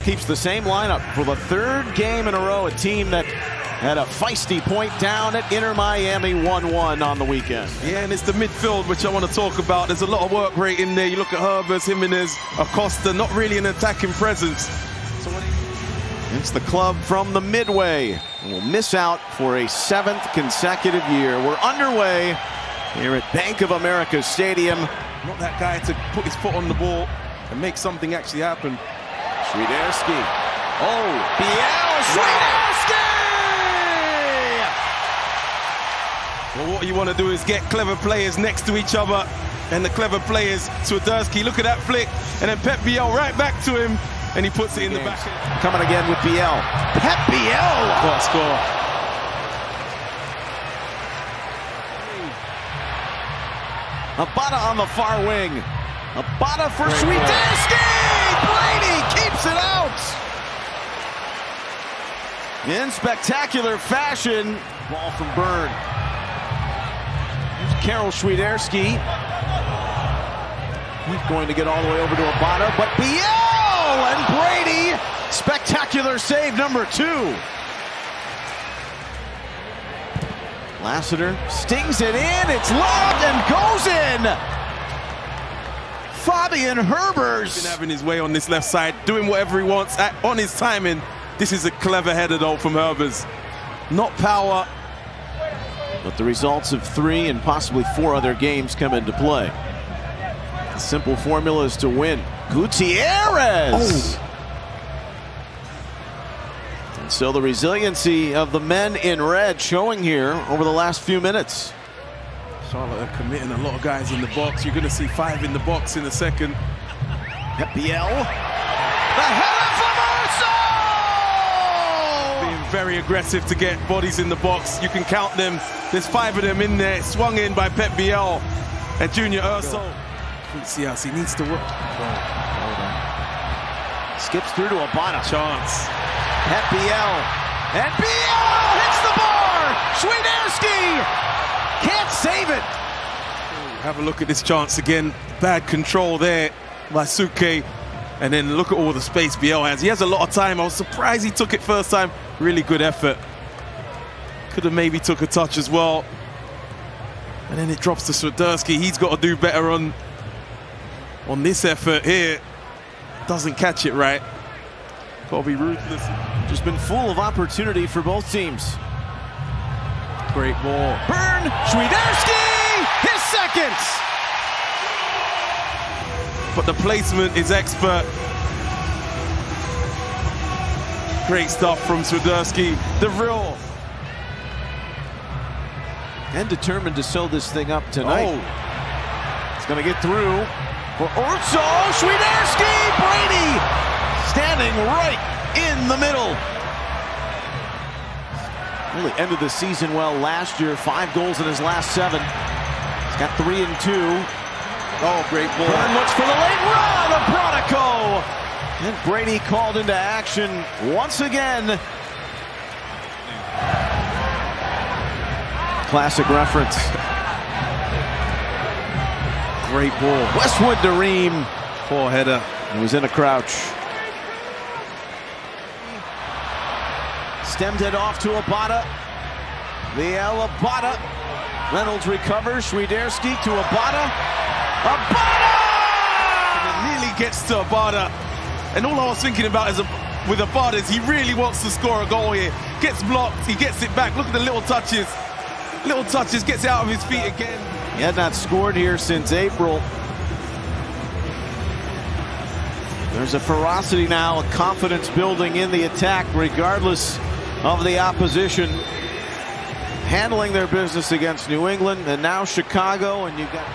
Keeps the same lineup for the third game in a row. A team that had a feisty point down at Inter Miami 1-1 on the weekend. Yeah, and it's the midfield which I want to talk about. There's a lot of work rate in there. You look at Herbers, Jimenez, Acosta, not really an attacking presence. It's the club from the Midway. And will miss out for a 7th consecutive year. We're underway here at Bank of America Stadium. Not that guy to put his foot on the ball and make something actually happen. Swiderski. Oh, Biel, Swiderski! Well, what you want to do is get clever players next to each other, and the clever players, Swiderski, look at that flick, and then Pep Biel right back to him, and he puts it in the back. Coming again with Biel. Pep Biel! What a score. Abada on the far wing. Abada for Swiderski! Brady keeps it out! In spectacular fashion. Ball from Byrne. Here's Karol Swiderski. He's going to get all the way over to Abada, but Biel and Brady. Spectacular save number 2. Lassiter stings it in. It's lobbed and goes in. Fabian Herbers. Been having his way on this left side, doing whatever he wants on his timing. This is a clever header though from Herbers. Not power. But the results of 3 and possibly 4 other games come into play. The simple formula is to win. Gutierrez! Oh. And so the resiliency of the men in red showing here over the last few minutes. Charlotte are committing a lot of guys in the box. You're going to see 5 in the box in a second. Pep Biel. The header from Urso! Being very aggressive to get bodies in the box. You can count them. There's 5 of them in there. Swung in by Pep Biel and Junior Urso. See us. He needs to work. Skips through to Abada. Chance. Pep Biel. And Biel hits the bar! Swiderski! Can't save it. Have a look at this chance again. Bad control there by Suke. And then look at all the space Biel has. He has a lot of time. I was surprised he took it first time. Really good effort. Could have maybe took a touch as well. And then it drops to Swiderski. He's got to do better on this effort here. Doesn't catch it right. Got to be ruthless. Just been full of opportunity for both teams. Great ball. Byrne, Swiderski, his second. But the placement is expert. Great stuff from Swiderski. The real. And determined to sew this thing up tonight. Oh. It's going to get through for Urso. Swiderski, Brady standing right in the middle. Really ended the season well last year. 5 goals in his last 7. He's got 3 and 2. Oh, great ball. Byrne looks for the late run of Bronico. And Brady called into action once again. Classic reference. Great ball. Westwood to Ream. Poor header. He was in a crouch. Stemmed it off to Abada. Biel, Abada. Reynolds recovers. Swiderski to Abada. Abada! And it nearly gets to Abada. And all I was thinking about is with Abada is he really wants to score a goal here. Gets blocked. He gets it back. Look at the little touches. Little touches. Gets it out of his feet again. He had not scored here since April. There's a ferocity now, a confidence building in the attack regardless of the opposition. Handling their business against New England and now Chicago, and you've got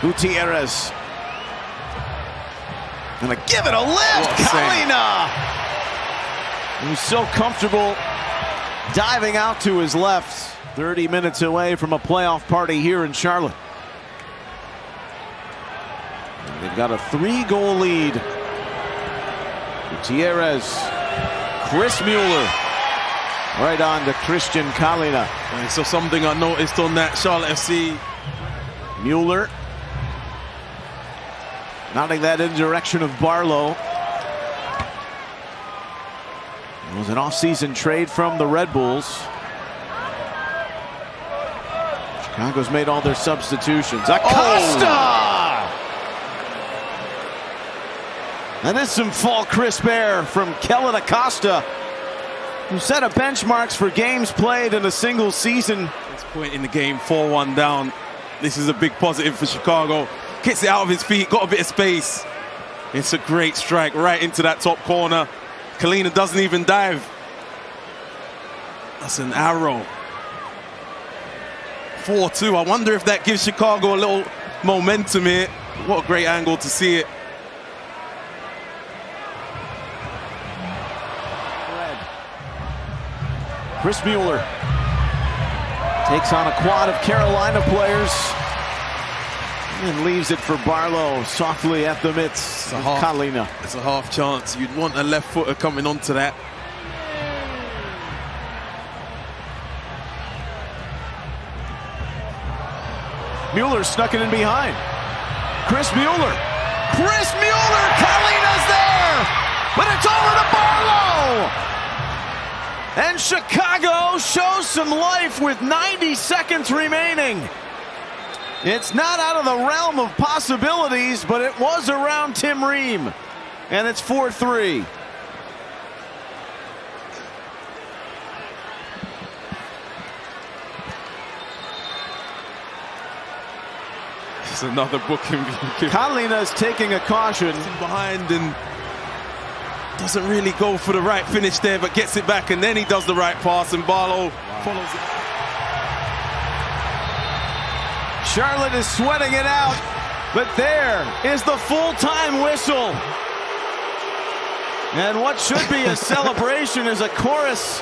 Gutierrez. Gonna give it a lift, Kalina! He's so comfortable diving out to his left. 30 minutes away from a playoff party here in Charlotte. And they've got a 3-goal lead. Gutierrez, Chris Mueller, right on to Christian Kalina. And so something I noticed on that Charlotte FC. Mueller nodding that in the direction of Barlow. It was an off-season trade from the Red Bulls. Chicago's made all their substitutions. Acosta! That is some fall crisp air from Kellen Acosta, who set a benchmarks for games played in a single season. This point in the game, 4-1 down. This is a big positive for Chicago. Gets it out of his feet, got a bit of space. It's a great strike right into that top corner. Kalina doesn't even dive. That's an arrow. 4-2. I wonder if that gives Chicago a little momentum here. What a great angle to see it. Chris Mueller takes on a quad of Carolina players and leaves it for Barlow softly at the mitts of Kalina. It's a half chance. You'd want a left footer coming onto that. Mueller snuck it in behind. Chris Mueller. Chris Mueller! Kalina's there! But it's over to Barlow! And Chicago shows some life with 90 seconds remaining. It's not out of the realm of possibilities, but it was around Tim Ream. And it's 4-3. It's another booking. Kalina's taking a caution. Behind and doesn't really go for the right finish there, but gets it back, and then he does the right pass, and Barlow follows it. Charlotte is sweating it out, but there is the full-time whistle. And what should be a celebration is a chorus